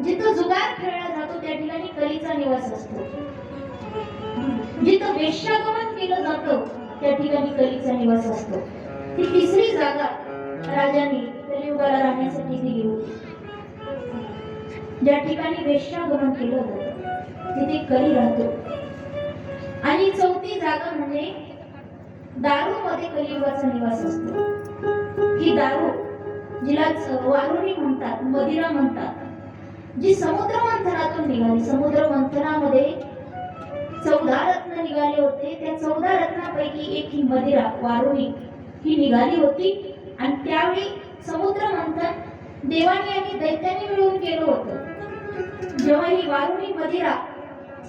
जिथं जुगार खेळला जातो त्या ठिकाणी कलीचा निवास असतो. जिथं वेश्यागमन केलं जातं त्या ठिकाणी कलीचा निवास असतो. ती तिसरी जागा राजाने कलियुगाला राहण्यासाठी दिली होती. ज्या ठिकाणी वेश्यागमन केलं जातं तिथे कली राहतो. आणि चौथी जागा म्हणजे दारू मध्ये कलियुगाचा निवास असतो. ही दारू जिला वारुणी म्हणतात, मदिरा म्हणतात, जी समुद्र मंथनातून निघाली. समुद्र मंथनामध्ये 14 रत्न निघाले होते. त्या 14 रत्नापैकी एक ही मदिरा वारुणी ही निघाली होती. आणि त्यावेळी समुद्र मंथन देवानी आणि दैत्यांनी मिळून केलं होतं. जेव्हा ही वारुणी मदिरा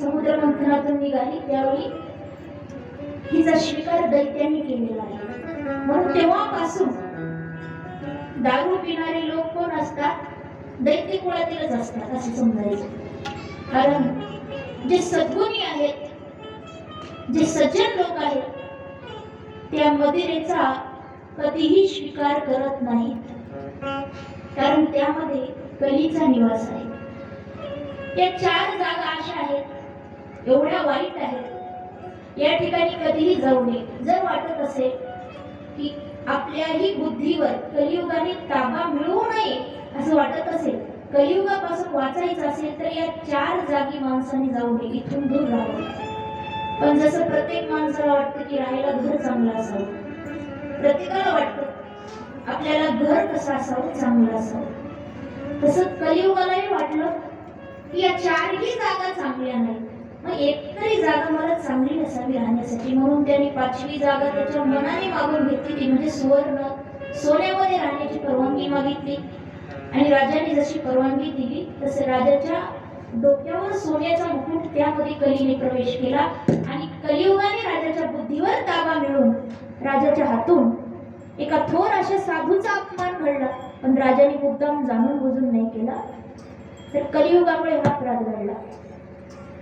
समुद्र मंथनातून निघाली त्यावेळी हिचा स्वीकार दैत्यांनी केलेला आहे. म्हणून तेव्हापासून दारू पिणारे लोक कोण असतात? दैत्य कुळातीलच असतात असे समजायचं. कारण जे सद्गुणी आहेत, जे सज्जन लोक आहेत, त्या मदिरेचा कधीही स्वीकार करत नाहीत. कारण त्यामध्ये कलीचा निवास आहे. या 4 जागा अशा आहेत, एवढ्या वाईट आहेत, या ठिकाणी कधीही जाऊ नये. जर वाटत असेल की आपल्याही बुद्धीवर कलियुगाने ताबा मिळवू नये असं वाटत असेल, कलियुगापासून वाचायचं असेल तर या 4 जागी माणसाने जाऊ नये, इथून दूर राहावं. पण जसं प्रत्येक माणसाला वाटतं की राहायला घर चांगलं असावं, प्रत्येकाला वाटतं आपल्याला घर कसं असावं, चांगलं असावं, तसं कलियुगालाही वाटलं की या 4ही जागा चांगल्या नाहीत. मग एक तरी जागा मला चांगली नसावी राहण्यासाठी. म्हणून त्यांनी 5वी जागा त्याच्या मनाने मागून घेतली, ती म्हणजे सुवर्ण सोन्यामध्ये राहण्याची परवानगी मागितली. आणि राजाने जशी परवानगी दिली तसे राजाच्या डोक्यावर सोन्याचा मुकुट त्यामध्ये कलीने प्रवेश केला. आणि कलियुगाने राजाच्या बुद्धीवर ताबा मिळवून राजाच्या हातून एका थोर अशा साधूचा अपमान घडला. पण राजाने मुद्दाम जाणून बुजून नाही केला, तर कलियुगामुळे हा अपराध घडला.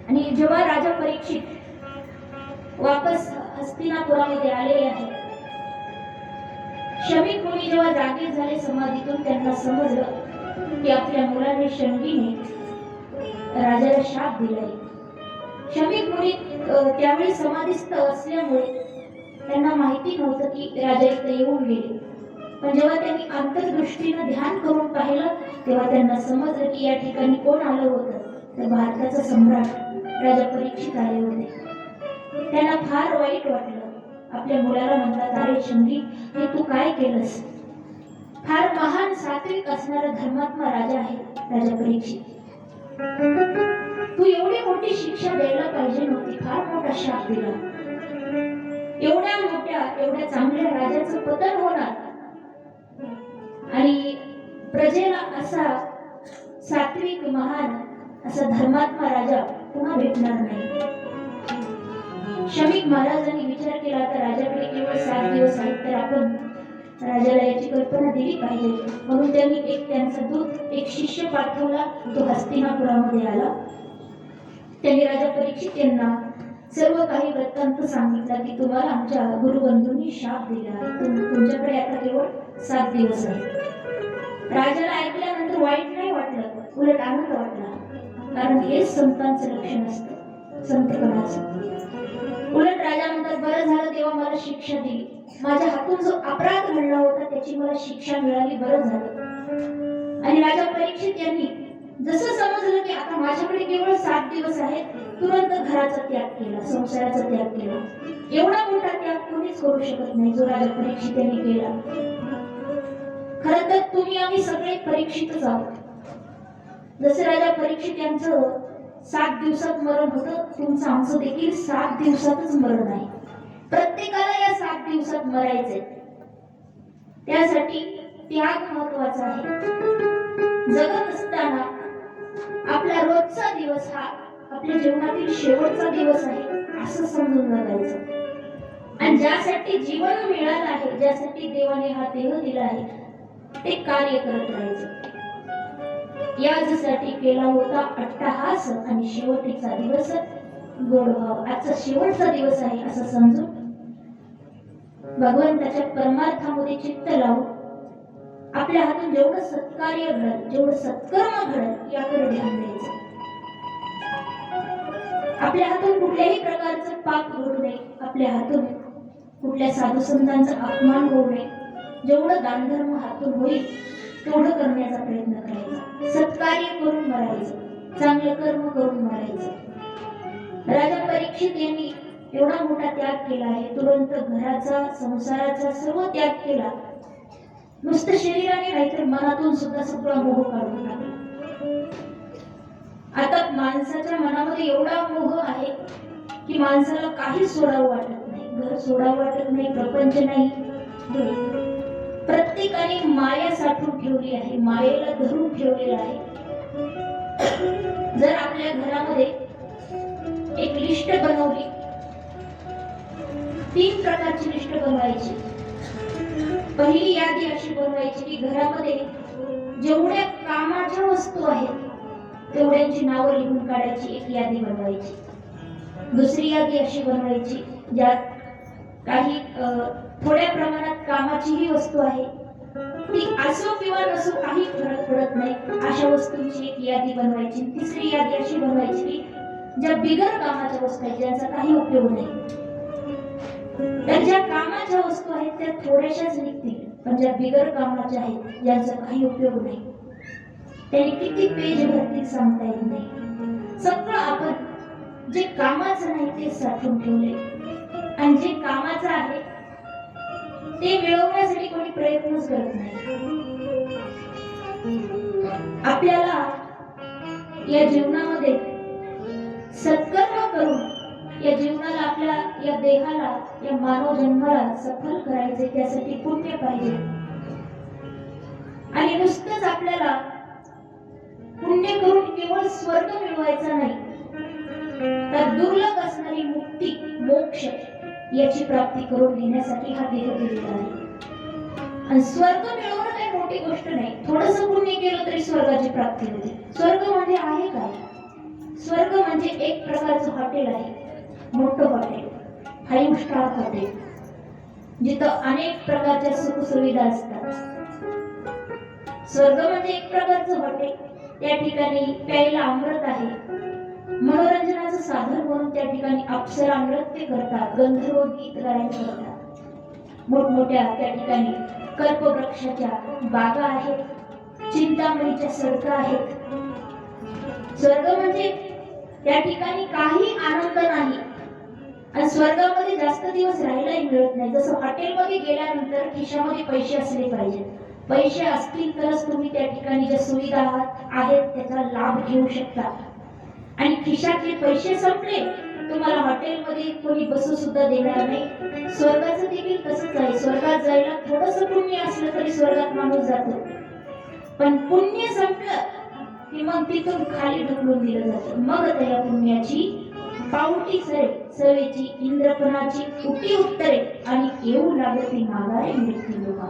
आणि जेव्हा राजा परीक्षित वापस हस्तिनापुरामध्ये आलेले आहेत, शमीक मुनी जेव्हा जागे झाले समाधीतून, त्यांना समजलं की आपल्या मुलाने शंभीने राजाला शाप दिलाय. शमीक मुनी त्यावेळी समाधीस्थ असल्यामुळे त्यांना माहिती नव्हतं की राजा इथे येऊन गेले. पण जेव्हा त्यांनी अंतर्दृष्टीनं ध्यान करून पाहिलं तेव्हा त्यांना समजलं की या ठिकाणी कोण आलं होतं, तर भारताचा सम्राट राजा परीक्षित आले होते. त्यांना फार वाईट वाटलं. आपल्या मुलाला म्हणतात, अरे शंभी, हे तू काय केलंस? फार महान सात्विक असणारा धर्मात्मा राजा आहे राजा परीक्षित. तू एवढी मोठी शिक्षा द्यायला पाहिजे नव्हती, फार मोठा शाप दिला. एवढ्या मोठ्या एवढ्या चांगल्या राजाचं पतन होणार आणि प्रजेला असा सात्विक महान असा धर्मात्मा राजा पुन्हा भेटणार नाही. शमीक महाराजांनी विचार केला, तर राजाकडे केवळ 7 दिवस आहेत, तर आपण राजाला याची कल्पना दिली पाहिजे. म्हणून त्यांनी त्यांचा दूत एक शिष्य पाठवला. तो हस्तिनापुरामध्ये आला. त्यांनी राजा परीक्षित यांना सर्व काही वृत्तांत सांगितला की तुम्हाला आमच्या गुरुबंधूंनी शाप दिला, तुमच्याकडे आता केवळ 7 दिवस आहेत. राजाला ऐकल्यानंतर वाईट नाही वाटलं, उलट आनंद वाटला. कारण हेच संतांचं लक्षण असतं, संतपणाचं. उलट राजा म्हणतात, बरं झालं तेव्हा मला शिक्षा दिली. माझ्या हातून जो अपराध घडला होता त्याची मला शिक्षा मिळाली, बरं झालं. आणि राजा परीक्षित यांनी जसं समजलं की आता माझ्याकडे केवळ 7 दिवस आहेत, तुरंत घराचा त्याग केला, संसाराचा त्याग केला. एवढा मोठा त्याग कोणीच करू शकत नाही जो राजा परीक्षित यांनी केला. खरं तर तुम्ही आम्ही सगळे परीक्षितच आहोत. जसं राजा परीक्षित यांचं 7 दिवसात मरण होतं, तुमचं आमचं देखील 7 दिवसातच मरण आहे. प्रत्येकाला या 7 दिवसात मरायचंय. त्यासाठी त्याग महत्वाचा आहे. जगत असताना आपला रोजचा दिवस हा आपल्या जीवनातील शेवटचा दिवस आहे असं समजून जगायचं. आणि ज्यासाठी जीवन मिळालं आहे, ज्यासाठी देवाने हा देह दिला आहे, ते कार्य करत राहायचं. यासाठी केला होता अट्टहास आणि शेवटीचा दिवस गोडभाव. आजचा शेवटचा दिवस आहे असं समजून भगवंताच्या परमार्थामध्ये चित्त लावून आपल्या हातून जेवढं सत्कार्य घडल, जेवढं सत्कर्म घडल याकडे ध्यान आपल्या हातून कुठल्याही प्रकारचं पाप घडू नये, आपल्या हातून कुठल्या साधू संतांचा अपमान होऊ नये. जेवढं दानधर्म हातून होईल तेवढं करण्याचा प्रयत्न करायचा. सत्कार्य करून मरायचं, चांगलं कर्म करून मरायचं. राजा परीक्षित यांनी एवढा मोठा त्याग केला आहे. तुरंत घराचा, संसाराचा सर्व त्याग केला. नुसतं शरीराने नाही तर मनातून सुद्धा सगळा मोह काढून टाकला. आता माणसाच्या मनामध्ये एवढा मोह आहे की माणसाला काही सोडावं वाटत नाही. घर सोडावं वाटत नाही, प्रपंच नाही. प्रत्येकाने माया साठवून ठेवली आहे, मायेला धरून ठेवलेलं आहे. जर आपल्या घरामध्ये एक लिस्ट बनवली, 3 प्रकारची लिस्ट बनवायची. पहिली यादी अशी बनवायची की घरामध्ये जेवढ्या कामाच्या वस्तू आहेत तेवढ्यांची नावं लिहून काढायची, एक यादी बनवायची. दुसरी यादी अशी बनवायची ज्यात काही थोड्या प्रमाणात कामाचीही वस्तू आहे, ती असो किंवा नसो काही फरक पडत नाही, अशा वस्तूंची एक यादी बनवायची. तिसरी यादी अशी बनवायची की ज्या बिगर कामाच्या वस्तू आहेत, ज्यांचा काही उपयोग नाही. तर ज्या कामाच्या वस्तू आहेत त्या थोड्याशाच निघतील, पण ज्या बिगर कामाच्या आहेत, ज्यांचा काही उपयोग नाही, त्यांनी किती पेज भरतील सांगता येत नाही. सगळं आपण जे कामाचं नाही ते साठवून ठेवले, आणि जे कामाचं आहे ते मिळवण्यासाठी कोणी प्रयत्नच करत नाही. आपल्याला या जीवनामध्ये सत्कर्म करून या जीवनाला, आपल्या या देहाला, या मानव जन्माला सफल करायचे, त्यासाठी पुण्य पाहिजे. आणि नुसतंच आपल्याला पुण्य करून केवळ स्वर्ग मिळवायचा नाही, तर दुर्लभ असणारी मुक्ती, मोक्ष याची प्राप्ती करून घेण्यासाठी हा देह दिलेला आहे. आणि स्वर्ग मिळवणं काही मोठी गोष्ट नाही. थोडंसं पुण्य केलं तरी स्वर्गाची प्राप्ती होते. स्वर्ग म्हणजे आहे काय? स्वर्ग म्हणजे एक प्रकारचं हॉटेल आहे, मोठं हॉटेल, 5 स्टार हॉटेल, जिथं अनेक प्रकारच्या सुखसुविधा असतात. स्वर्ग म्हणजे एक प्रकारचं हॉटेल. त्या ठिकाणी प्यायला अमृत आहे. मनोरंजनाचं साधन म्हणून त्या ठिकाणी अप्सरा नृत्य करतात, गंधर्व गीत गायन करतात. मोठमोठ्या त्या ठिकाणी कल्पवृक्षाच्या बागा आहेत, चिंतामणीच्या सडका आहेत. स्वर्ग म्हणजे त्या ठिकाणी काही आनंद नाही, आणि स्वर्गामध्ये जास्त दिवस राहायलाही मिळत नाही. जसं हॉटेलमध्ये गेल्यानंतर खिशामध्ये पैसे असले पाहिजे. पैसे असतील तरच तुम्ही त्या ठिकाणी ज्या सुविधा आहेत त्याचा लाभ घेऊ शकता. आणि खिशातले पैसे संपले, तुम्हाला हॉटेलमध्ये कोणी बसू सुद्धा देणार नाही. स्वर्गाचं देखील तसंच आहे. स्वर्गात जायला थोडंसं पुण्य असलं तरी स्वर्गात माणूस जातो, पण पुण्य संपलं की मग तिथून खाली ढकलून दिलं जातं. मग त्या पुण्याची पावटी सरे, सवेची इंद्रपणाची उटी उत्तरे, आणि येऊ लागते मागारे मृत्यू लोका.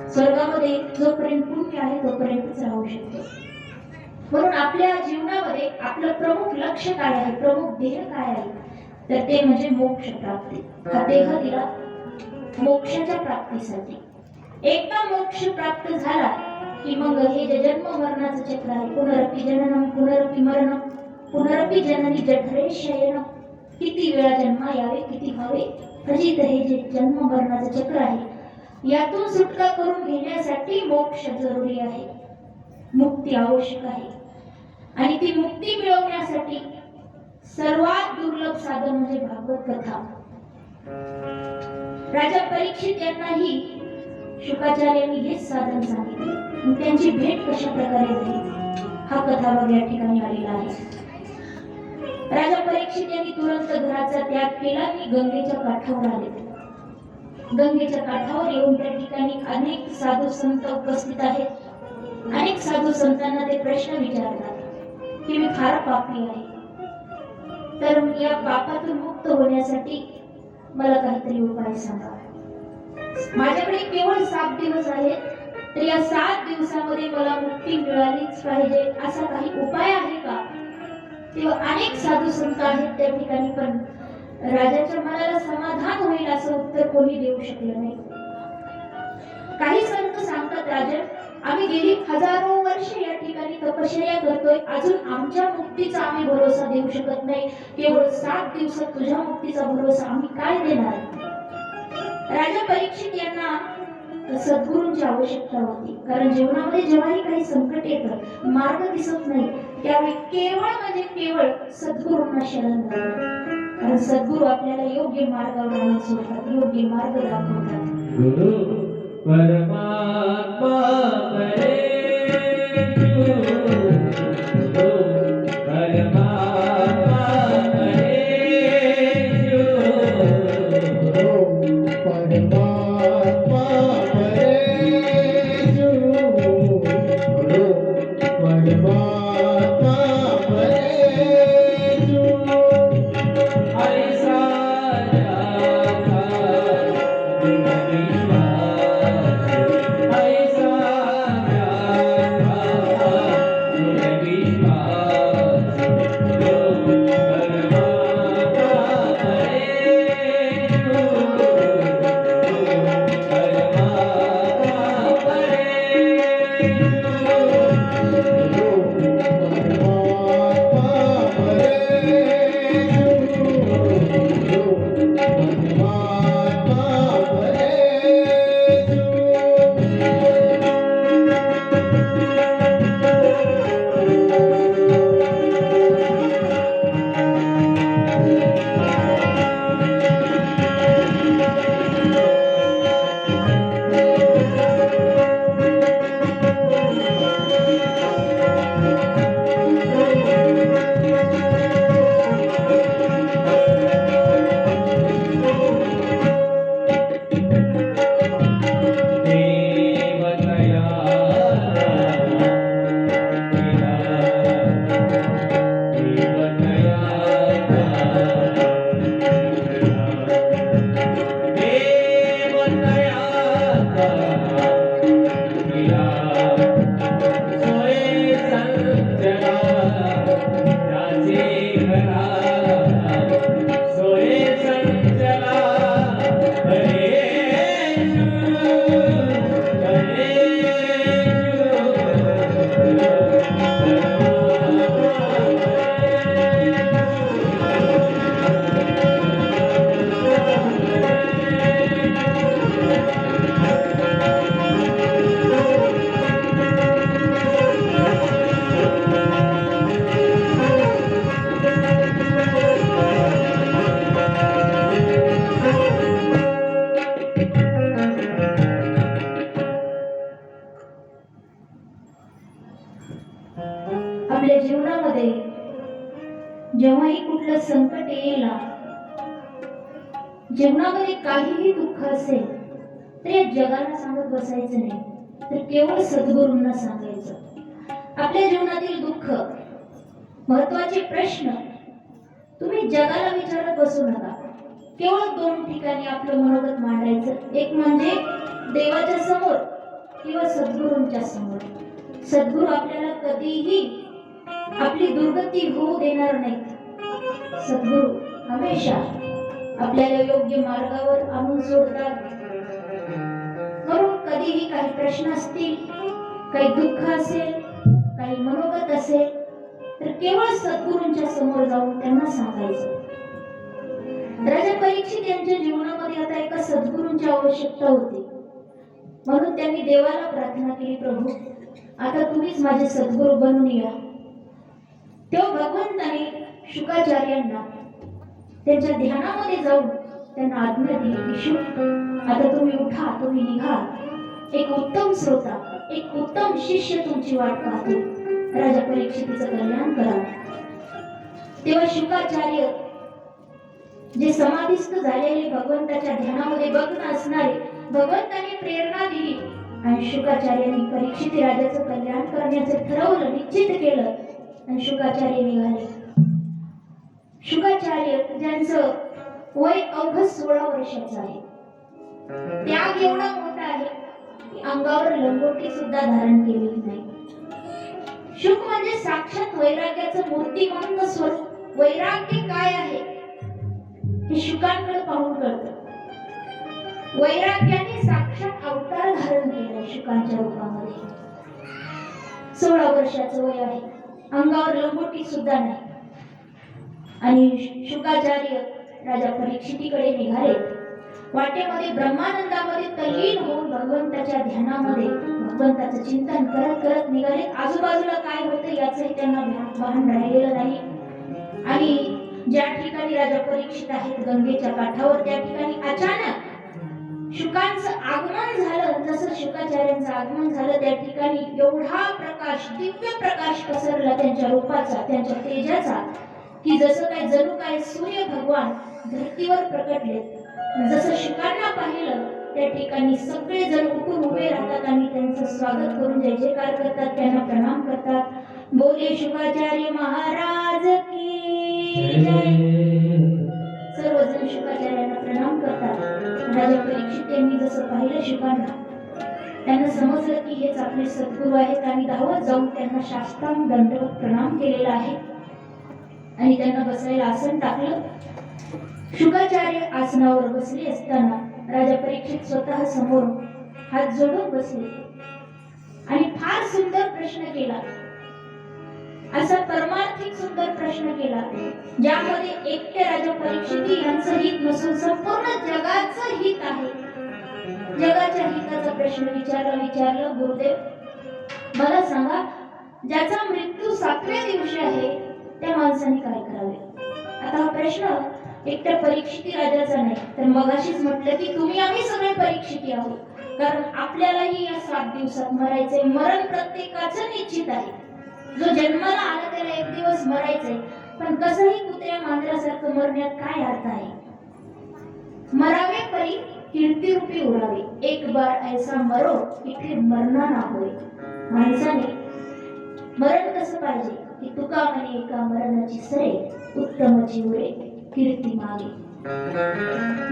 स्वर्गामध्ये जोपर्यंत पुण्य आहे तोपर्यंतच राहू शकतो. म्हणून आपल्या जीवनामध्ये आपलं प्रमुख लक्ष्य काय आहे, प्रमुख ध्येय काय आहे, तर ते म्हणजे मोक्ष प्राप्ती. हा देह दिला मोक्षाच्या प्राप्तीसाठी. एकदा मोक्ष प्राप्त झाला की मग हे जे जन्म मरणाचं चक्र आहे, पुनरपि जननम पुनरपि मरणम पुनरपि जननी जठरे शयनम, किती वेळा जन्म यावे, किती व्हावे फजित, हे जे जन्म मरणाचं चक्र आहे, यातून सुटका करून घेण्यासाठी मोक्ष जरुरी आहे, मुक्ती आवश्यक आहे. आणि ती मुक्ती मिळवण्यासाठी सर्वात दुर्लभ साधन म्हणजे भागवत कथा. राजा परीक्षित यांनाही शुकाचार्यांनी हेच साधन सांगितले. त्यांची भेट कशा प्रकारे झाली हा कथाभाग या ठिकाणी आलेला आहे. राजा परीक्षित यांनी तुरंत घराचा त्याग केला की गंगेच्या काठावर आले. गंगेच्या काठावर येऊन त्या ठिकाणी अनेक साधू संत उपस्थित आहेत. अनेक साधू संतांना ते प्रश्न विचारतात की मी फार पापी आहे, तर या पापातून मुक्त होण्यासाठी मला काहीतरी उपाय सांगा. माझ्याकडे केवळ 7 दिवस आहेत, तर या 7 दिवसामध्ये मला मुक्ती मिळालीच पाहिजे, असा काही उपाय आहे का? तेव्हा अनेक साधू संत आहेत त्या ठिकाणी, पण राजाच्या मनाला समाधान होईल असं उत्तर कोणी देऊ शकलं नाही. काही संत सांगतात, राजन आम्ही गेली हजारो वर्ष या ठिकाणी तपश्चर्या करतोय, अजून आमच्या मुक्तीचा आम्ही भरोसा देऊ शकत नाही, केवळ 7 दिवसात तुझ्या मुक्तीचा भरोसा आम्ही काय देणार? राजा परीक्षित यांना सद्गुरूंची आवश्यकता होती, कारण जीवनामध्ये जेव्हाही काही संकट येतं, मार्ग दिसत नाही, त्यावेळी केवळ म्हणजे केवळ सद्गुरूंना शरण जाणं, कारण सद्गुरू आपल्याला योग्य मार्गावर आणून सोडतात, योग्य मार्ग दाखवतात. गुरु परमात्मा आपल्या जीवनामध्ये जेव्हाही कुठलं संकट येईल, जीवनामध्ये काहीही दुःख असेल तर या जगाला सांगत बसायचं नाही, तर केवळ सद्गुरूंना सांगायचं. आपल्या जीवनातील दुःख, महत्वाचे प्रश्न तुम्ही जगाला विचारत बसू नका. केवळ 2 ठिकाणी आपलं मनोगत मांडायचं, एक म्हणजे देवाच्या समोर किंवा सद्गुरूंच्या समोर. सद्गुरू आपल्याला कधीही आपली दुर्गती होऊ देणार नाहीत. सद्गुरू हमेशा आपल्याला योग्य मार्गावर आणून सोडतात. म्हणून कधीही काही प्रश्न असतील, काही दुःख असेल, काही मनोगत असेल, तर केवळ सद्गुरूंच्या समोर जाऊन त्यांना सांगायचं. राजा परीक्षित यांच्या जीवनामध्ये आता एका सद्गुरूंची आवश्यकता होती, म्हणून त्यांनी देवाला प्रार्थना केली, प्रभू आता तुम्हीच माझे सद्गुरू बनून या. तेव्हा भगवंताने शुकाचार्यांना त्यांच्या ध्यानामध्ये जाऊन त्यांना आज्ञा दिली की शुक, आता तुम्ही उठा, तुम्ही निघा, एक उत्तम श्रोता, एक उत्तम शिष्य तुमची वाट पाहतो, राजा परीक्षितीचं कल्याण करा. तेव्हा शुकाचार्य जे समाधिस्थ झालेले, भगवंताच्या ध्यानामध्ये मग्न असणारे, भगवंताने प्रेरणा दिली आणि शुकाचार्यांनी परीक्षित राजाचं कल्याण करण्याचे ठरवलं, निश्चित केलं आणि शुकाचार्य निघाले. शुकाचार्य ज्यांचं वय अवघ 16 वर्षाचं आहे, त्याग एवढा मोठा आहे की अंगावर लंगोटी सुद्धा धारण केलेली नाही. शुक म्हणजे साक्षात वैराग्याचं मूर्तिमंत स्वरूप. वैराग्य काय आहे हे शुकांकडे पाहून कळतं. वैराग्याने साक्षात अवतार धारण केलाय शुकांच्या रूपामध्ये. 16 वर्षाचं वय आहे, अंगावर लंगोटी सुद्धा नाही. आणि शुकाचार्य राजा परीक्षितीकडे निघाले. वाटेमध्ये ब्रह्मानंदामध्ये तल्लीन होऊन भगवंताच्या ध्यानामध्ये भगवंताचं चिंतन करत करत निघाले. आजूबाजूला काय होतं याचंही त्यांना भान राहिलेलं नाही. आणि ज्या ठिकाणी राजा परीक्षित आहेत गंगेच्या काठावर, त्या ठिकाणी अचानक शुकांचं आगमन झालं. जसं शुकाचार्यांचं आगमन झालं त्या ठिकाणी एवढा प्रकाश, दिव्य प्रकाश पसरला त्यांच्या रूपाचा, त्यांच्या तेजाचा, की जसं काय जणू काय सूर्य भगवान धरतीवर प्रकटले. जसं शुकांना पाहिलं त्या ठिकाणी सगळे जण उठून उभे राहतात आणि त्यांचं स्वागत करून जय जयकार करतात, त्यांना प्रणाम करतात. बोले शुकाचार्य महाराज की जय. सर्वजण शुकाचार्यांना प्रणाम करतात. राजा परीक्षित यांनी जसं पाहिलं शुकांना, त्यांना समजलं की हेच आपले सद्गुरू आहेत आणि धावत जाऊन त्यांना साष्टांग दंडवत प्रणाम केलेला आहे आणि त्यांना बसायला आसन टाकलं. शुकाचार्य आसनावर बसले असताना राजा परीक्षित स्वतः समोर हात जोडून बसले आणि फार सुंदर प्रश्न केला. असा परमार्थिक सुंदर प्रश्न केला ज्यामध्ये एकटे राजा परीक्षित यांचं हित नसून संपूर्ण जगाचं हित आहे. जगाच्या हिताचा प्रश्न विचारलं गुरुदेव, मला सांगा, ज्याचा मृत्यू 7व्या दिवशी आहे त्या माणसाने काय करावे? आता हा प्रश्न एकट्या परीक्षिती राजाचा नाही, तर मगाशीच म्हटलं की तुम्ही आम्ही सगळे परीक्षिती आहोत, कारण आपल्यालाही या 7 दिवसात मरायचंय. मरण प्रत्येकाचं निश्चित आहे. जो जन्माला आला त्याला एक दिवस मरायचंय, पण कसंही कुत्र्या मांजरासारखं मरण्यात काय अर्थ आहे? मरावे परी कीर्ती रूपी उरावे, एक बार ऐसा मरो की फिर मरना ना होय. माणसाने मरण कसं पाहिजे की तुका म्हणे एका मरणाची सरे, उत्तम जीवरे कीर्ती मागे.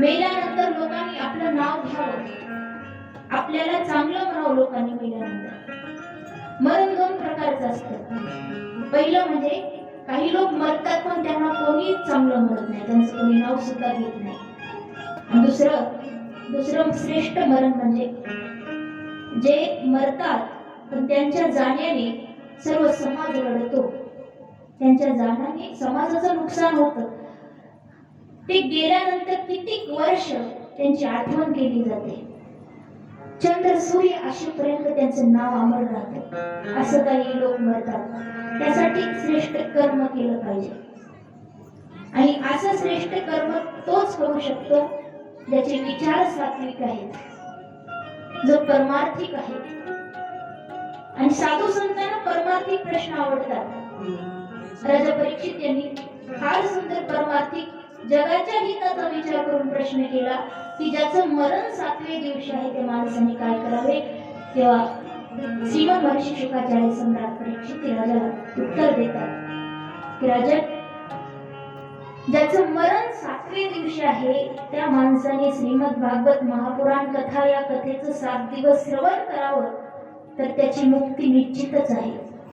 मेल्यानंतर लोकांनी आपलं नाव घ्यावं, आपल्याला चांगलं म्हणावं लोकांनी मेल्यानंतर. मरण 2 प्रकारचं असतं. पहिलं म्हणजे काही लोक मरतात पण त्यांना कोणीच चांगलं म्हणत नाही, त्यांचं कोणी नाव सुद्धा घेत नाही. आणि दुसरं श्रेष्ठ मरण म्हणजे जे मरतात पण त्यांच्या जाण्याने सर्व समाज रडतो, त्यांच्या जाण्याने समाजाचं नुकसान होतं. ते गेल्यानंतर कित्येक वर्ष त्यांची आठवण केली जाते. चंद्र सूर्य असेपर्यंत त्यांचं नाव अमर राहतं. असं काही लोक मरतात, त्यासाठी श्रेष्ठ कर्म केलं पाहिजे. आणि असं श्रेष्ठ कर्म तोच करू शकतो ज्याचे विचार सात्विक आहेत, जो परमार्थिक आहे. आणि साधू संतांना परमार्थिक प्रश्न आवडतात. राजा परीक्षित यांनी फार सुंदर परमार्थिक जगाच्या हिताचा विचार करून प्रश्न केला की ज्याचं मरण 7व्या दिवशी आहे त्या माणसाने काय करावे. तेव्हा श्रीमद महर्षी शुकाचार्य सम्राट परीक्षित राजाला उत्तर देतात की राजा, ज्याचं मरण 7व्या दिवशी आहे त्या माणसाने श्रीमद भागवत महापुराण कथा या कथेचं 7 दिवस श्रवण करावं, तर त्याची मुक्ती निश्चितच आहे.